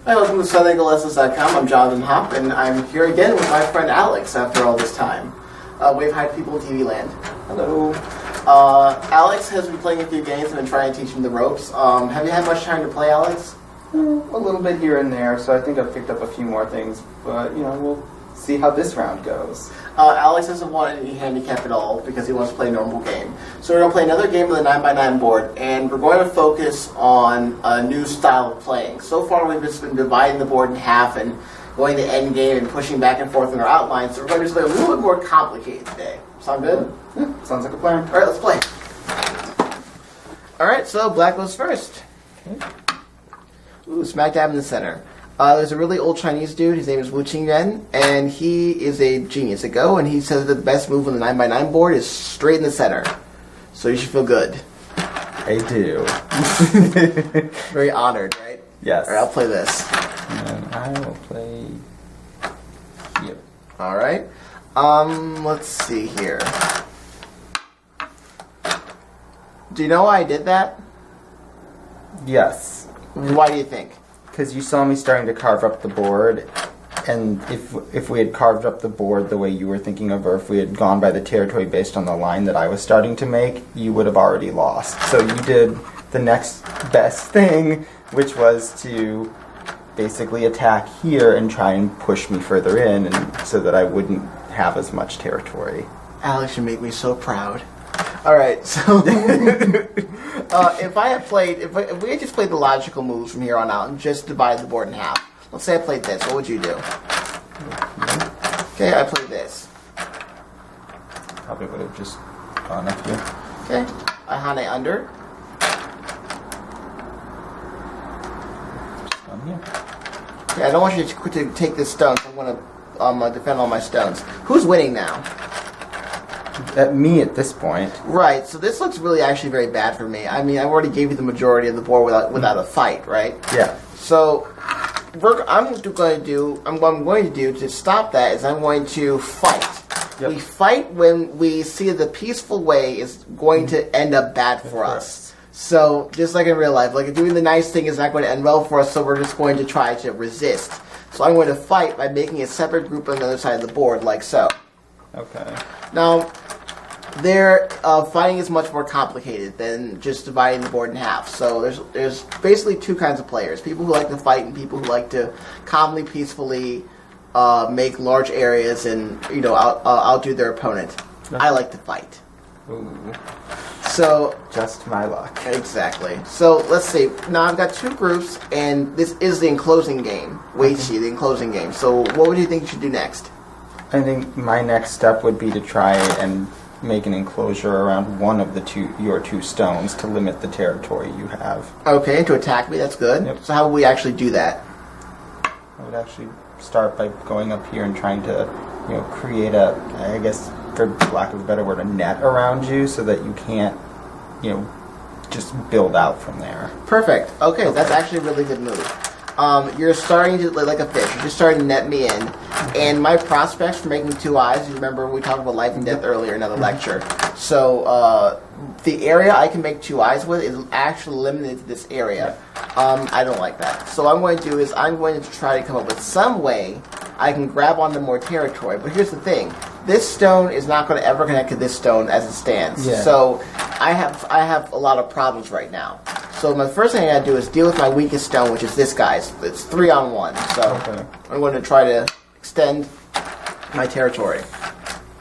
Hi, welcome to SouthernGolesses.com. I'm Jonathan Hopp, and I'm here again with my friend Alex after all this time. Wave hi to people in TV land. Hello. Alex has been playing a few games and been trying to teach him the ropes. Have you had much time to play, Alex? A little bit here and there, so I think I've picked up a few more things, but, we'll see how this round goes. Alex doesn't want any handicap at all because he wants to play a normal game. So we're going to play another game with a 9x9 board, and we're going to focus on a new style of playing. So far we've just been dividing the board in half and going to end game and pushing back and forth in our outlines, so we're going to do something a little bit more complicated today. Sound good? Yeah, sounds like a plan. Alright, let's play. Alright, so black goes first. Okay. Ooh, smack dab in the center. There's a really old Chinese dude, his name is Wu Qingyuan, and he is a genius at Go, and he says the best move on the 9x9 board is straight in the center. So you should feel good. I do. Very honored, right? Yes. Alright, I'll play this. And I will play here. Alright. Let's see here. Do you know why I did that? Yes. Why do you think? Because you saw me starting to carve up the board, and if we had carved up the board the way you were thinking of, or if we had gone by the territory based on the line that I was starting to make, you would have already lost. So you did the next best thing, which was to basically attack here and try and push me further in, and so that I wouldn't have as much territory. Alex, you make me so proud. Alright, so if we had just played the logical moves from here on out and just divided the board in half. Let's say I played this, what would you do? Okay, I played this. Probably would have just gone up here. Okay, I Hane under. Just gone here. Okay, I don't want you to take this stone, so I'm going to defend all my stones. Who's winning now? Me at this point. Right, so this looks really actually very bad for me. I mean, I already gave you the majority of the board without a fight, right? Yeah. So, what I'm going to do to stop that is I'm going to fight. Yep. We fight when we see the peaceful way is going to end up bad for us. So, just like in real life, like doing the nice thing is not going to end well for us, so we're just going to try to resist. So I'm going to fight by making a separate group on the other side of the board, like so. Okay. Now, fighting is much more complicated than just dividing the board in half. So there's basically two kinds of players: people who like to fight and people who like to calmly, peacefully make large areas and outdo their opponent. I like to fight. Ooh. So Just my luck. exactly. So let's see. Now I've got two groups, and this is the enclosing game. Weiqi, the enclosing game. So what would you think you should do next? I think my next step would be to try and make an enclosure around one of your two stones to limit the territory you have. Okay, to attack me. That's good. Yep. So how would we actually do that? I would actually start by going up here and trying to, create I guess, for lack of a better word, a net around you so that you can't, just build out from there. Perfect. Okay, that's actually a really good move. You're starting to like a fish. You're just starting to net me in, and my prospects for making two eyes. You remember we talked about life and death earlier in another lecture. So the area I can make two eyes with is actually limited to this area. I don't like that. So what I'm going to do is I'm going to try to come up with some way I can grab onto more territory. But here's the thing: this stone is not going to ever connect to this stone as it stands. Yeah. So I have a lot of problems right now. So my first thing I gotta do is deal with my weakest stone, which is this guy's. It's 3-on-1. So Okay. I'm going to try to extend my territory.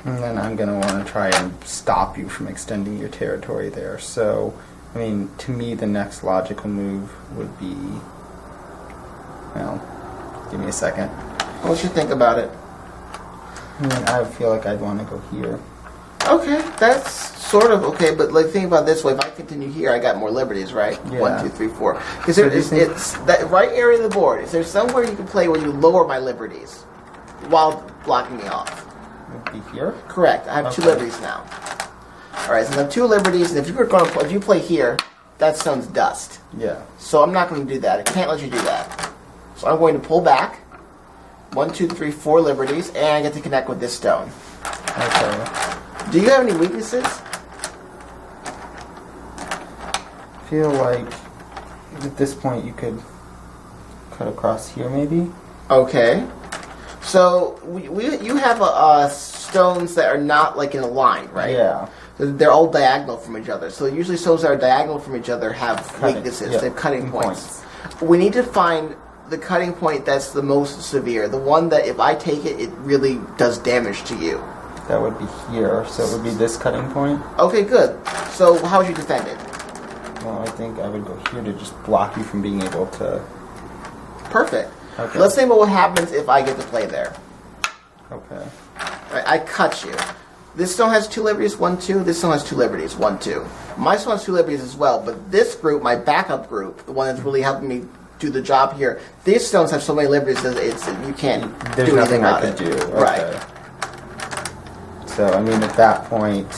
And then I'm going to want to try and stop you from extending your territory there. So, to me, the next logical move would be... Well, give me a second. What you think about it? I feel like I'd want to go here. Okay, that's sort of okay, but think about it this way: if I continue here, I got more liberties, right? Yeah. 1, 2, 3, 4. Because So do you think- it's that right area of the board. Is there somewhere you can play where you lower my liberties while blocking me off? Would be here? Correct. I have 2 Okay. liberties now. All right, so I have 2 liberties, and if you play here, that stone's dust. Yeah. So I'm not going to do that. I can't let you do that. So I'm going to pull back. 1, 2, 3, 4 liberties, and I get to connect with this stone. Okay. Do you have any weaknesses? I feel like at this point you could cut across here, maybe. Okay. So you have stones that are not like in a line, right? Yeah. They're all diagonal from each other. So usually stones that are diagonal from each other have Cutting, weaknesses. yeah, They have cutting points. We need to find the cutting point that's the most severe. The one that if I take it, it really does damage to you. That would be here, so it would be this cutting point. Okay, good. So how would you defend it? Well, I think I would go here to just block you from being able to... Perfect. Okay. Let's think about what happens if I get to play there. Okay. Right, I cut you. This stone has 2 liberties, 1, 2. This stone has 2 liberties, 1, 2. My stone has 2 liberties as well, but this group, my backup group, the one that's really helping me do the job here, these stones have so many liberties that you can't There's do anything nothing I about could it. do. Okay. Right. So, I mean, at that point...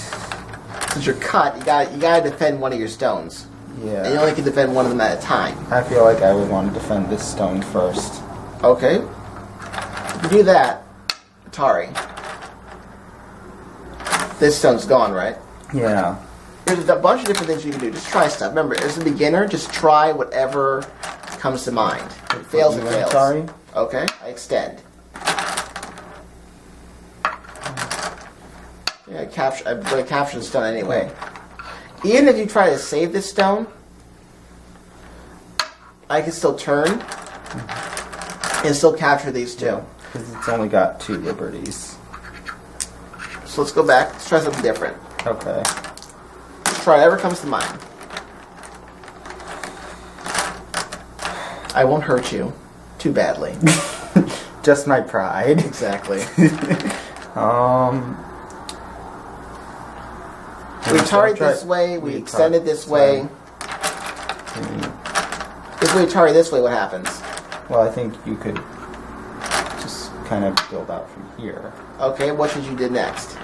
Since you're cut, you gotta defend one of your stones. Yeah. And you only can defend one of them at a time. I feel like I would want to defend this stone first. Okay. If you do that, Atari, this stone's gone, right? Yeah. There's a bunch of different things you can do. Just try stuff. Remember, as a beginner, just try whatever comes to mind. It fails, it fails. Sorry? Okay, I extend. Yeah, I'm going to capture the stone anyway. Even if you try to save this stone, I can still turn and still capture these two. Because it's only got 2 liberties. So let's go back. Let's try something different. Okay. Let's try whatever comes to mind. I won't hurt you too badly. Just my pride. Exactly. We target this way, we extend it this way. If we target this way, what happens? Well, I think you could just kind of build out from here. Okay, what should you do next?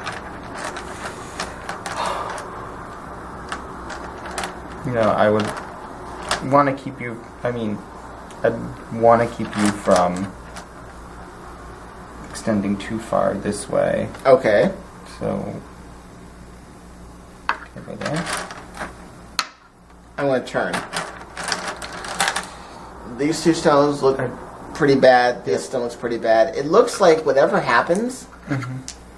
You know, I would want to keep you... I mean, I'd want to keep you from extending too far this way. Okay. So... over there. I'm going to turn. These 2 stones look pretty bad. This stone looks pretty bad. It looks like whatever happens,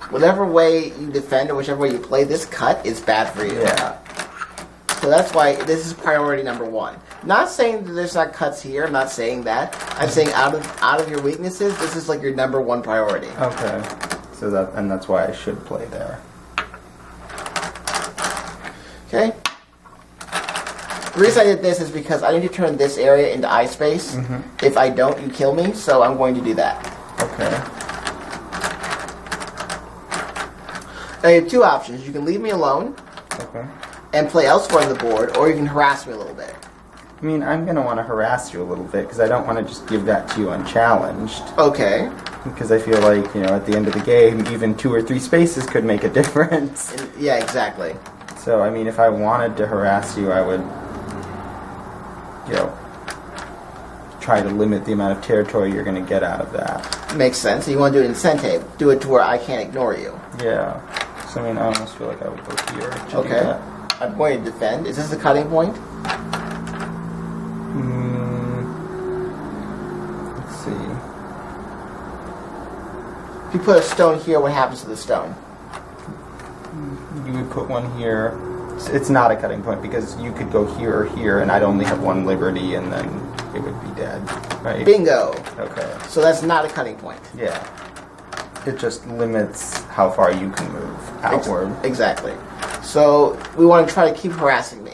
whatever way you defend or whichever way you play, this cut is bad for you. Yeah. So that's why this is priority number 1. Not saying that there's not cuts here. I'm not saying that. I'm saying out of your weaknesses, this is like your number 1 priority. Okay. So that's why I should play there. Okay? The reason I did this is because I need to turn this area into eye space. If I don't, you kill me, so I'm going to do that. Okay. Now you have 2 options. You can leave me alone Okay. and play elsewhere on the board, or you can harass me a little bit. I mean, I'm going to want to harass you a little bit because I don't want to just give that to you unchallenged. Okay. Because I feel like, you know, at the end of the game, even 2 or 3 spaces could make a difference. Yeah, exactly. So, I mean, if I wanted to harass you, I would, you know, try to limit the amount of territory you're going to get out of that. Makes sense. You want to do it incentive. Do it to where I can't ignore you. Yeah. So, I mean, I almost feel like I would go here to do Okay. that. I'm going to defend. Is this a cutting point? Let's see. If you put a stone here, what happens to the stone? You would put one here. It's not a cutting point because you could go here or here, and I'd only have 1 liberty, and then it would be dead, right? Bingo. Okay. So that's not a cutting point. Yeah. It just limits how far you can move outward. Exactly. So we want to try to keep harassing me.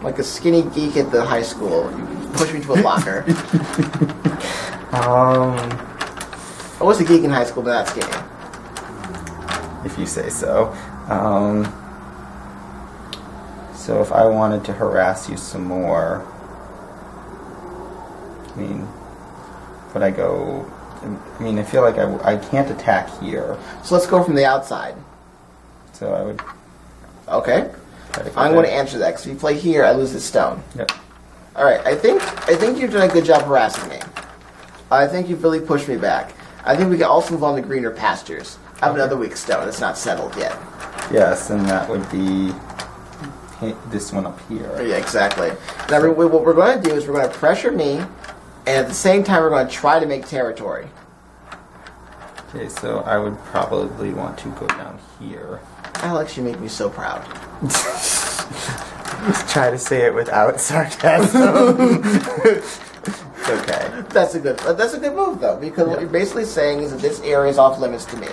Like a skinny geek at the high school. You push me to a locker. I was a geek in high school, but not skinny. If you say so. So if I wanted to harass you some more, I mean, would I go... I mean, I feel like I can't attack here. So let's go from the outside. So I would... Okay. try to go I'm going to there. answer that, because if you play here, I lose this stone. Yep. Alright, I think you've done a good job harassing me. I think you've really pushed me back. I think we can also move on to greener pastures. I have another weak stone. It's not settled yet. Yes, and that would be this one up here. Yeah, exactly. Now, what we're going to do is we're going to pressure me, and at the same time, we're going to try to make territory. Okay, so I would probably want to go down here. Alex, you make me so proud. Try to say it without sarcasm. It's okay. That's a good move, though, because what you're basically saying is that this area is off limits to me.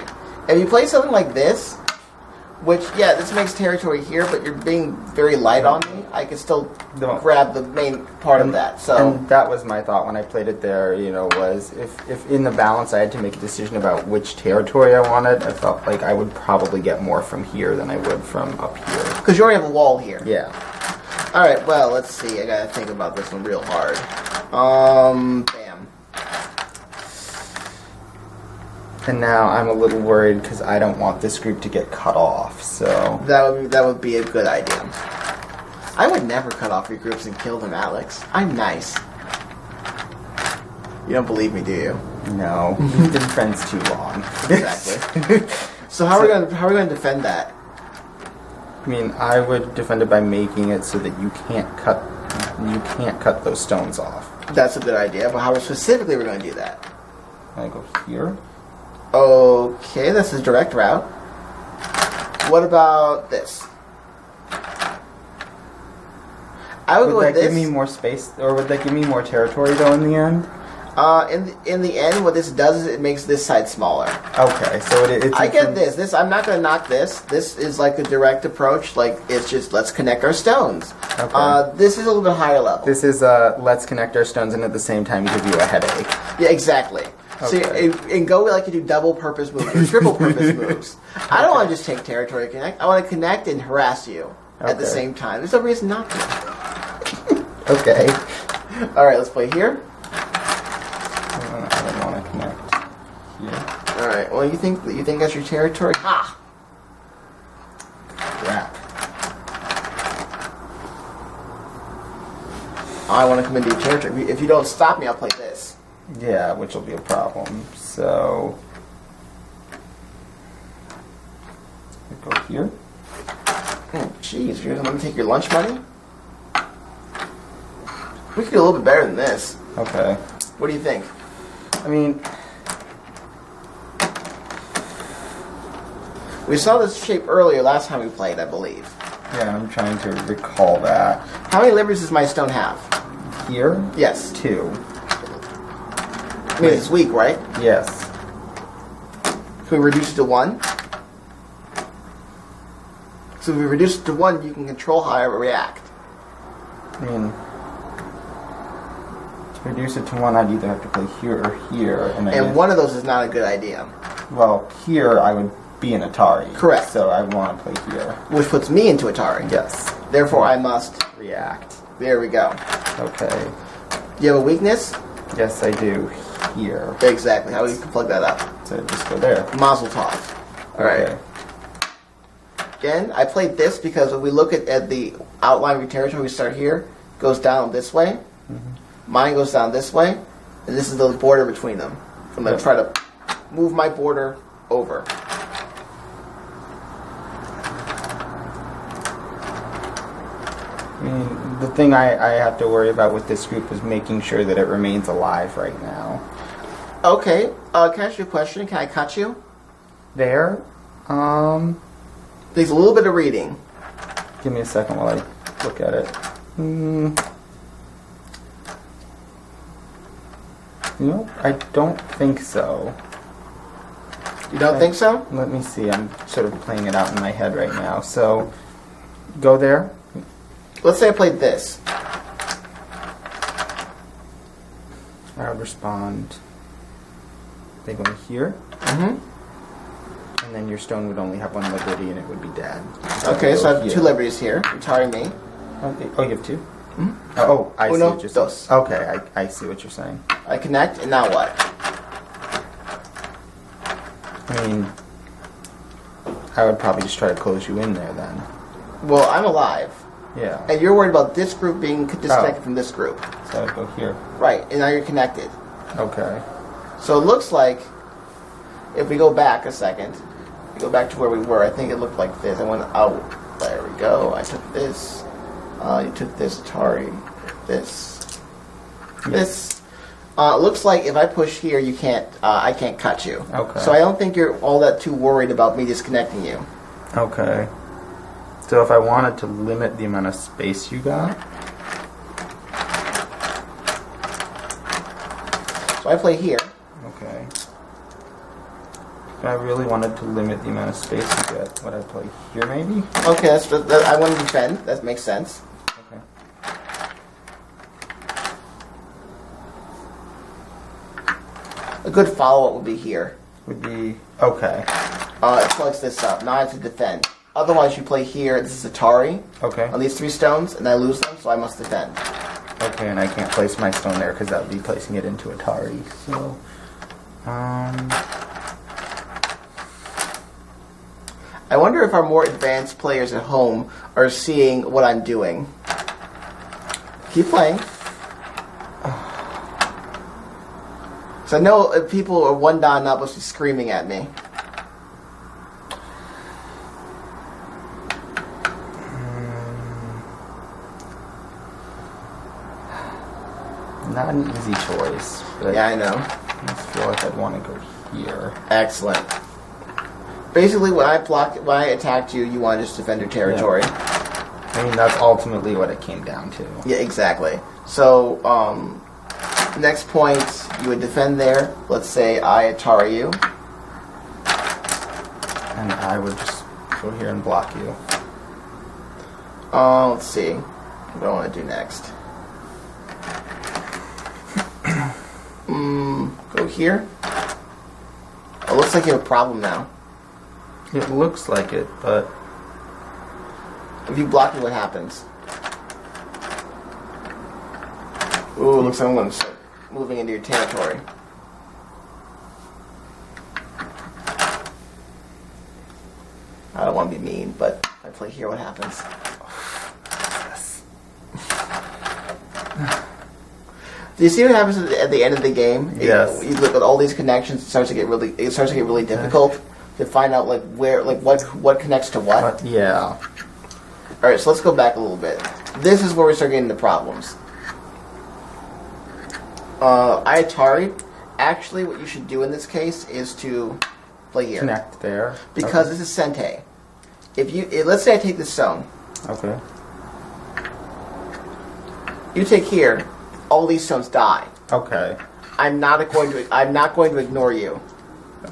If you play something like this, which, yeah, this makes territory here, but you're being very light on me, I can still grab the main part of that. So, and that was my thought when I played it there, was if in the balance I had to make a decision about which territory I wanted, I felt like I would probably get more from here than I would from up here. Because you already have a wall here. Yeah. Alright, well, let's see. I gotta think about this one real hard. Bam. And now I'm a little worried because I don't want this group to get cut off, so... That would be a good idea. I would never cut off your groups and kill them, Alex. I'm nice. You don't believe me, do you? No. We've been friends too long. Exactly. So how are we gonna defend that? I mean, I would defend it by making it so that you can't cut those stones off. That's a good idea, but how specifically we're gonna do that? I go here. Okay, that's a direct route. What about this? I would go with that this. give me more space, or would that give me more territory though in the end? In the end, what this does is it makes this side smaller. Okay, so it's... I get this. This I'm not going to knock this. This is like a direct approach. Like, it's just, let's connect our stones. Okay. This is a little bit higher level. This is let's connect our stones and at the same time give you a headache. Yeah, exactly. Okay. So, and go like you do double purpose moves or triple purpose moves. I don't want to just take territory connect. I want to connect and harass you at the same time. There's no reason not to. Okay. Alright, let's play here. I don't want to connect here. Alright, well, you think that's your territory? Ha! Crap. I want to come into your territory. If you don't stop me, I'll play this. Yeah, which will be a problem. So... I go here. Oh, jeez, you're going to take your lunch money? We could do a little bit better than this. Okay. What do you think? I mean... We saw this shape earlier last time we played, I believe. Yeah, I'm trying to recall that. How many liberties does my stone have? Here? Yes. 2. I mean, it's weak, right? Yes. Can we reduce it to 1? So if we reduce it to 1, you can control how I react. I mean... To reduce it to 1, I'd either have to play here or here. And one of those is not a good idea. Well, here I would be an Atari. Correct. So I want to play here. Which puts me into Atari. Yes. Therefore, I must react. There we go. Okay. Do you have a weakness? Yes, I do. Here. Exactly. How we can plug that up? So just go there. Mazel tov. All right. Again, I played this because when we look at the outline of your territory, we start here. It goes down this way. Mm-hmm. Mine goes down this way, and this is the border between them. I'm going to try to move my border over. I mean, the thing I have to worry about with this group is making sure that it remains alive right now. Okay. Can I ask you a question? Can I cut you? There? There's a little bit of reading. Give me a second while I look at it. Nope, I don't think so. You don't think so? Let me see. I'm sort of playing it out in my head right now. So, go there. Let's say I played this. I would respond. They go here. Mm-hmm. And then your stone would only have 1 liberty and it would be dead. Okay, so I have 2 liberties here. You're tarring me. Okay. Oh, you have 2? Mm-hmm. I see no, what you're saying. dos. Okay, I see what you're saying. I connect, and now what? I mean, I would probably just try to close you in there then. Well, I'm alive. Yeah. And you're worried about this group being disconnected from this group. So I'd go here. Right, and now you're connected. Okay. So it looks like, if we go back a second, we go back to where we were, I think it looked like this. I went out. There we go. I took this. You took this, Atari. This. This. Looks like if I push here, you can't. I can't cut you. Okay. So I don't think you're all that too worried about me disconnecting you. Okay. So if I wanted to limit the amount of space you got, so I play here. okay. If I really wanted to limit the amount of space you get, would I play here maybe? Okay, I want to defend. That makes sense. Okay. A good follow-up would be here. Would be okay. It plugs this up. Now I have to defend. Otherwise, you play here. This is Atari Okay. on these 3 stones, and I lose them, so I must defend. Okay, and I can't place my stone there because that would be placing it into Atari. So, I wonder if our more advanced players at home are seeing what I'm doing. Keep playing. So I know people are one down up supposed to be screaming at me. not an easy choice. But Yeah, I know. I just feel like I'd want to go here. Excellent. Basically, when I attacked you, you want to just defend your territory. I mean, that's ultimately what it came down to. Yeah, exactly. So, next point, you would defend there. Let's say I Atari you. And I would just go here and block you. Let's see. What do I want to do next? Go here. Oh, looks like you have a problem now. It looks like it, but If you block me, what happens? Ooh, looks like I'm going to start moving into your territory. I don't want to be mean, but if I play here, what happens? Do you see what happens at the end of the game? Yes. You look at all these connections. It starts to get really difficult to find out what connects to what. yeah. All right, so let's go back a little bit. This is where we start getting into problems. Atari. Actually, what you should do in this case is to play here Connect there. because this is Sente. Let's say I take this zone, Okay. you take here, all these stones die. Okay. I'm not going to ignore you.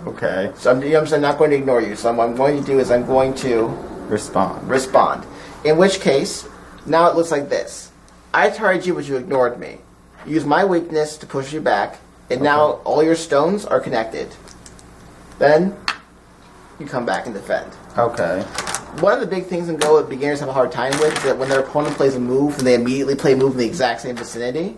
Okay. So I'm not going to ignore you. So what I'm going to do is I'm going to Respond. In which case, now it looks like this. I Atari'd you, but you ignored me. Use my weakness to push you back, and now all your stones are connected. Then you come back and defend. Okay. One of the big things in Go that beginners have a hard time with is that when their opponent plays a move and they immediately play a move in the exact same vicinity,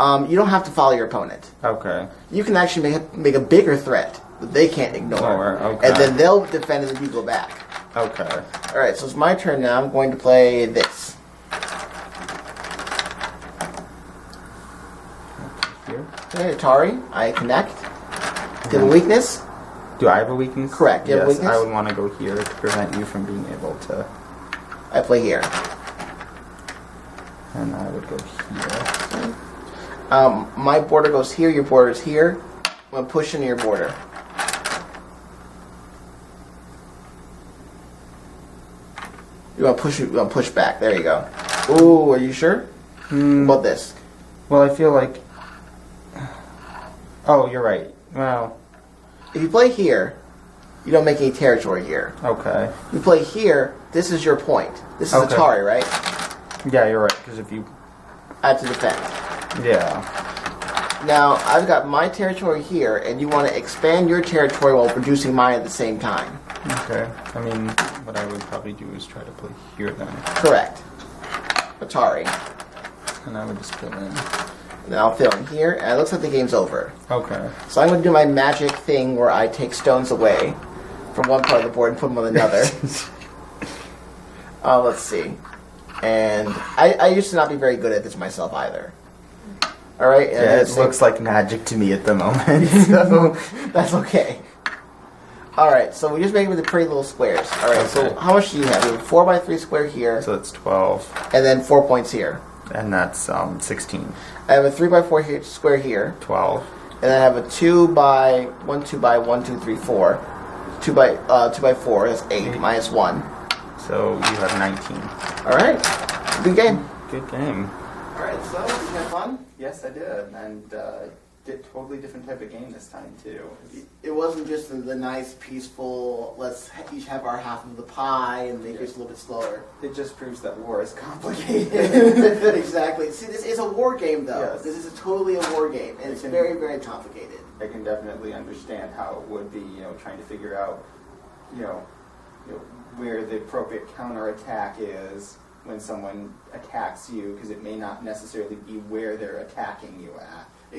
you don't have to follow your opponent. Okay. You can actually make a bigger threat that they can't ignore. Okay. And then they'll defend and then you go back. Okay. Alright, so it's my turn now. I'm going to play this. Here. Okay, Atari, I connect. Do you have a weakness? Do I have a weakness? Correct. You have a Yes, weakness? I would want to go here to prevent you from being able to. I play here. And I would go here. My border goes here, your border is here. I'm going to push into your border. You want to push back. There you go. Ooh, are you sure? What about this? Well, I feel like. Oh, you're right. Well, If you play here, you don't make any territory here. okay. You play here, this is your point. This is Okay. Atari, right? Yeah, you're right. Because if you. I have to defend. Yeah. Now, I've got my territory here, and you want to expand your territory while reducing mine at the same time. Okay. I mean, what I would probably do is try to play here then. Correct. Atari. And I would just fill in. And then I'll fill in here, and it looks like the game's over. Okay. So I'm going to do my magic thing where I take stones away from one part of the board and put them on another. Let's see. And I used to not be very good at this myself either. Alright? Yeah, it looks like magic to me at the moment. So That's okay. All right, so we just make them into pretty little squares. All right, so Okay. how much do you have? You have a 4x3 square here, So that's 12, and then 4 points here. and that's 16. I have a 3x4 here, square here, 12. and then I have a 2 by 1, 2 by 1, 2, 3, 4. 2 by 4 is 8 minus 1. So you have 19. All right, good game. Good game. All right, so did you have fun? Yes, I did, and did totally different type of game this time too. It wasn't just the nice, peaceful, let's each have our half of the pie and make it just a little bit slower. It just proves that war is complicated. Exactly. See, this is a war game, though. Yes. This is totally a war game, and it's very, very complicated. I can definitely understand how it would be, trying to figure out, where the appropriate counterattack is when someone attacks you, because it may not necessarily be where they're attacking you at.